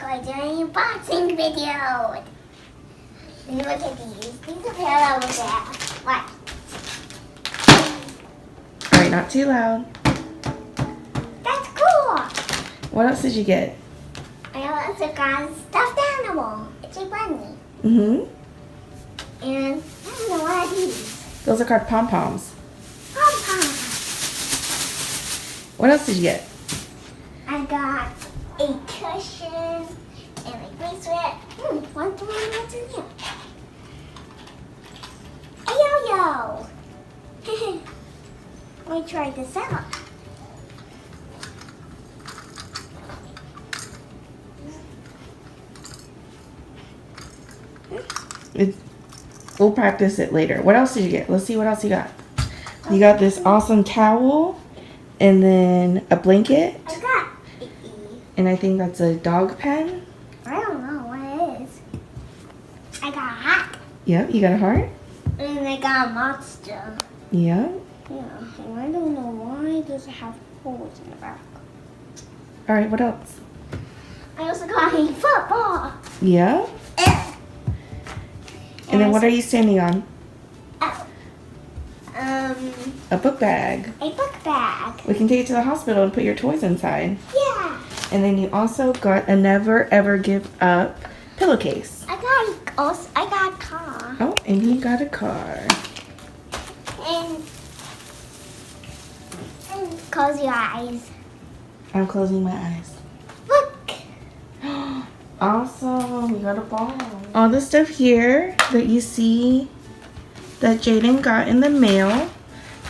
like doing a boxing video. And look at these. These are parallel with that. What? Alright, not too loud. That's cool. What else did you get? I also got a stuffed animal. It's a bunny. Mm-hmm. And I don't know what are these. Those are called pom-poms. Pom-pom. What else did you get? I got a cushion and a bracelet. What's in here? A yo-yo. Let me try this out. We'll practice it later. What else did you get? Let's see what else you got. You got this awesome towel and then a blanket. I got and I think that's a dog pen. I don't know what it is. I got a hat. Yep, you got a heart. And I got a monster. Yeah. Yeah, and I don't know why does it have holes in the back. All right, what else? I also got a football. Yeah. And then what are you standing on? A book bag. A book bag. We can take it to the hospital and put your toys inside. Yeah. And then you also got a never ever give up pillowcase. I got a car. Oh, and you got a car. And close your eyes. I'm closing my eyes. Look. Awesome, you got a ball. All the stuff here that you see that Jaden got in the mail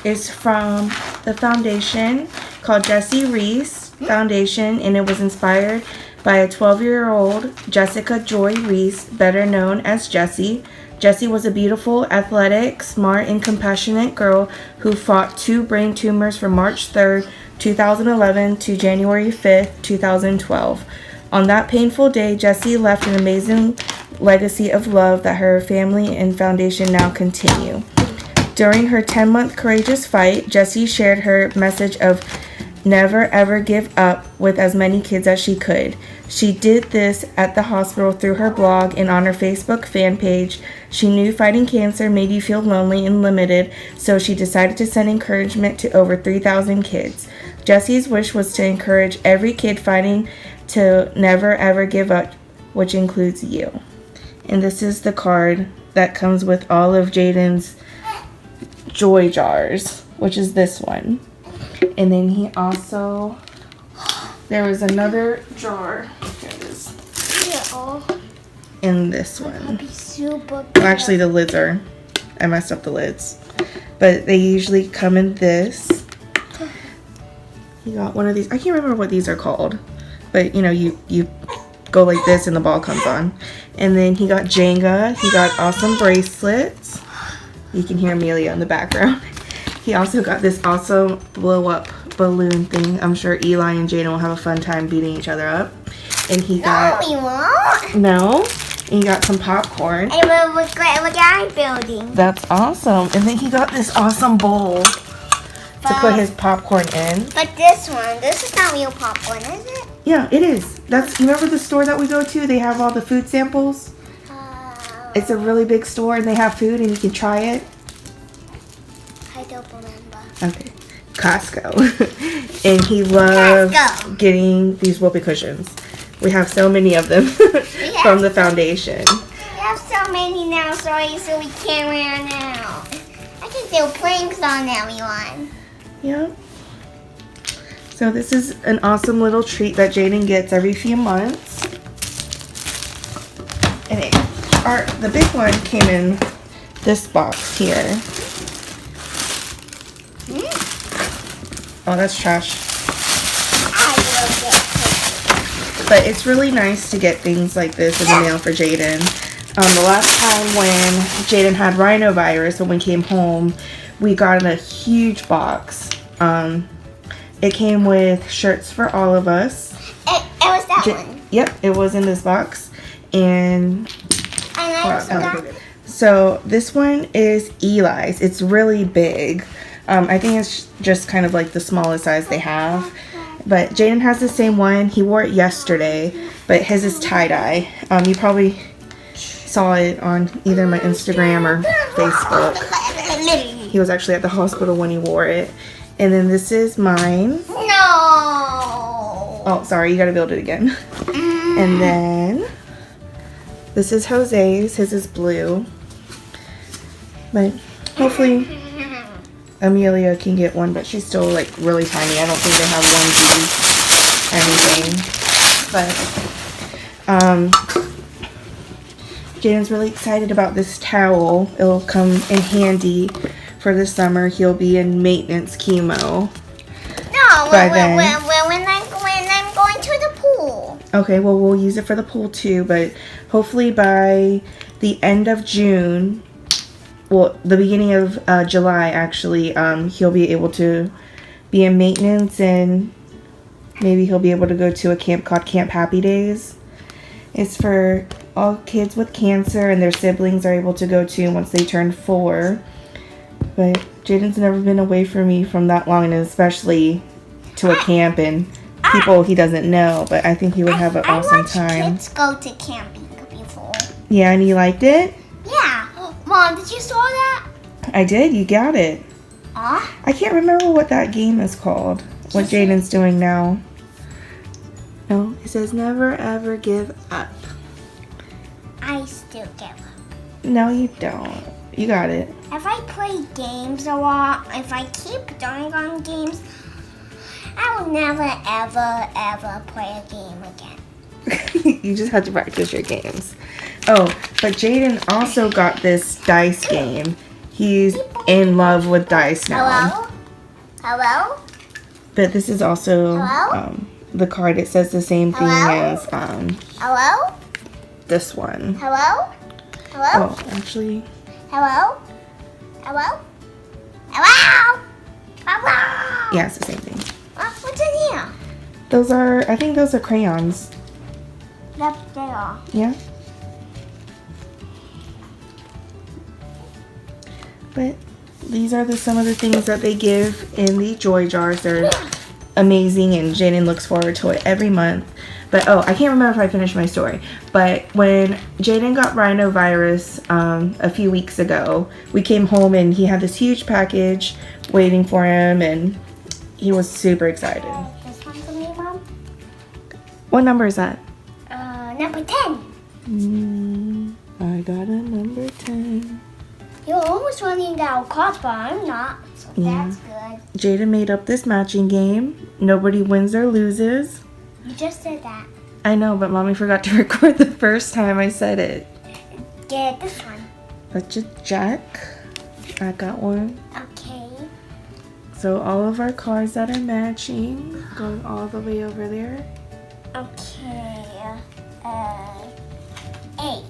is from the foundation called Rees Foundation, and it was inspired by a 12-year-old Jessica Joy Rees, better known as Jessie. Jessie was a beautiful, athletic, smart, and compassionate girl who fought 2 brain tumors from March 3rd, 2011 to January 5th, 2012. On that painful day, Jessie left an amazing legacy of love that her family and foundation now continue. During her 10-month courageous fight, Jessie shared her message of never ever give up with as many kids as she could. She did this at the hospital through her blog and on her Facebook fan page. She knew fighting cancer made you feel lonely and limited, so she decided to send encouragement to over 3,000 kids. Jessie's wish was to encourage every kid fighting to never ever give up, which includes you. And this is the card that comes with all of Jaden's joy jars, which is this one. And then he also, there was another jar. Here it is. And this one. Well, actually, the lids are, I messed up the lids. But they usually come in this. He got one of these. I can't remember what these are called. But, you know, you go like this and the ball comes on. And then he got Jenga. He got awesome bracelets. You can hear Amelia in the background. He also got this awesome blow-up balloon thing. I'm sure Eli and Jaden will have a fun time beating each other up. And he got... No, we won't. No? And he got some popcorn. And we'll look at our building. That's awesome. And then he got this awesome bowl to put his popcorn in. But this is not real popcorn, is it? Yeah, it is. That's, you remember the store that we go to? They have all the food samples. It's a really big store and they have food and you can try it. I don't remember. Okay. Costco. And he loves getting these whoopee cushions. We have so many of them from the foundation. We have so many now, sorry, so we can't run out. I can do planks on everyone. Yeah. So this is an awesome little treat that Jaden gets every few months. And the big one came in this box here. Oh, that's trash. But it's really nice to get things like this in the mail for Jaden. The last time when Jaden had rhinovirus, when we came home, we got a huge box. It came with shirts for all of us. It was that one. Yep, it was in this box. And I also got... So this one is Eli's. It's really big. I think it's just kind of like the smallest size they have. But Jaden has the same one. He wore it yesterday, but his is tie-dye. You probably saw it on either my Instagram or Facebook. He was actually at the hospital when he wore it. And then this is mine. No. Oh, sorry, you gotta build it again. And then this is Jose's. His is blue. But hopefully Amelia can get one, but she's still like really tiny. I don't think they have onesies, anything. But Jaden's really excited about this towel. It'll come in handy for the summer. He'll be in maintenance chemo. No, By when then. I'm going to the pool. Okay, well, we'll use it for the pool too, but hopefully by the end of June, well, the beginning of July, actually, he'll be able to be in maintenance, and maybe he'll be able to go to a camp called Camp Happy Days. It's for all kids with cancer, and their siblings are able to go to once they turn 4. But Jaden's never been away from me from that long, and especially to a camp and people he doesn't know. But I think he would have an awesome time. I watched kids go to camping before. Yeah, and you liked it? Yeah. Mom, did you saw that? I did. You got it. I can't remember what that game is called. What Jaden's doing now. No, it says never ever give up. I still give up. No, you don't. You got it. If I play games a lot, if I keep dying on games, I will never, ever, ever play a game again. You just have to practice your games. Oh, but Jaden also got this dice game. He's in love with dice now. Hello? Hello? But this is also Hello? the card. It says the same thing Hello? as Hello? this one. Hello? Hello? Oh, actually, Hello? Hello? Hello? Hello? yeah, it's the same thing. What's in here? Those are, I think those are crayons. Yep, they are. Yeah. But these are some of the things that they give in the joy jars. They're amazing, and Jaden looks forward to it every month. But oh, I can't remember if I finished my story. But when Jaden got rhinovirus a few weeks ago, we came home and he had this huge package waiting for him, and he was super excited. This one for me, Mom? What number is that? Number 10. I got a number 10. You're almost running out of cards, but I'm not. So that's good. Jaden made up this matching game. Nobody wins or loses. You just said that. I know, but Mommy forgot to record the first time I said it. Get this one. Let's just jack. I got one. Okay. So all of our cards that are matching, going all the way over there. Okay. A.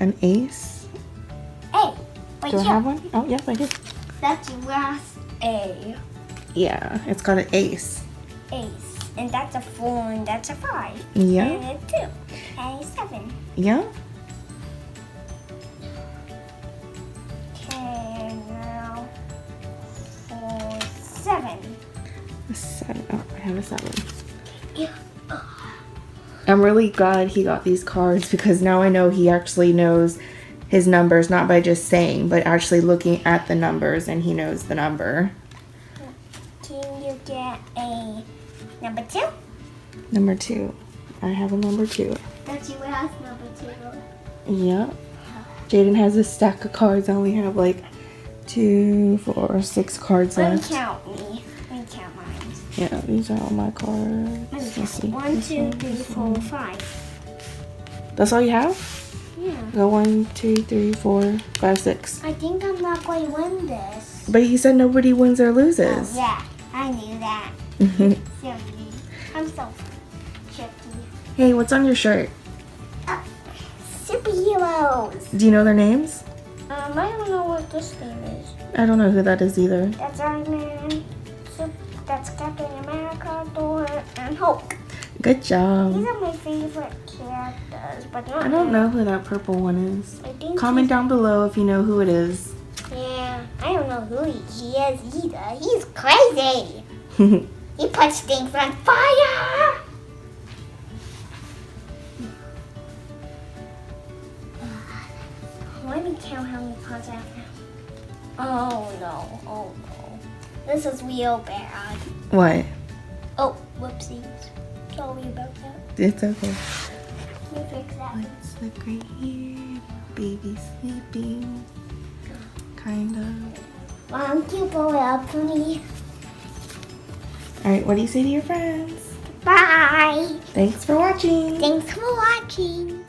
An ace. A. Wait, Do I have one? Oh, yes, I do. That's your last A. Yeah, it's got an ace. Ace. And that's a 4, and that's a 5. Yeah. And a 2. And a 7. Yeah. Okay, now 4, 7. A 7. Oh, I have a 7. Yeah. I'm really glad he got these cards because now I know he actually knows his numbers, not by just saying, but actually looking at the numbers, and he knows the number. Can you get a number 2? Number 2. I have a number 2. That's your last number 2. Yep. Jaden has a stack of cards. I only have like 2, 4, 6 cards left. Uncount me. Uncount mine. Yeah, these are all my cards. Let's see. 1, 2, 3, 4, 5. That's all you have? Yeah. Go 1, 2, 3, 4, 5, 6. I think I'm not going to win this. But you said nobody wins or Oh, loses. yeah. I knew that. Silly. I'm so tricky. Hey, what's on your shirt? Superheroes. Do you know their names? I don't know what this name is. I don't know who that is either. That's Iron Man. That's Captain America, Thor, and Hulk. Good job. These are my favorite characters, but not. I don't know who that purple one is. I think Comment down below if you know who it is. Yeah, I don't know who he is either. He's crazy. He puts things on fire. Let me count how many cards I have now. Oh no, oh no. This is real bad. What? Oh, whoopsies. Sorry about that. It's okay. Let me fix that. Let's look right here. Baby sleeping. Kind of. Mom, can you blow it up for me? Alright, what do you say to your friends? Bye. Thanks for watching. Thanks for watching.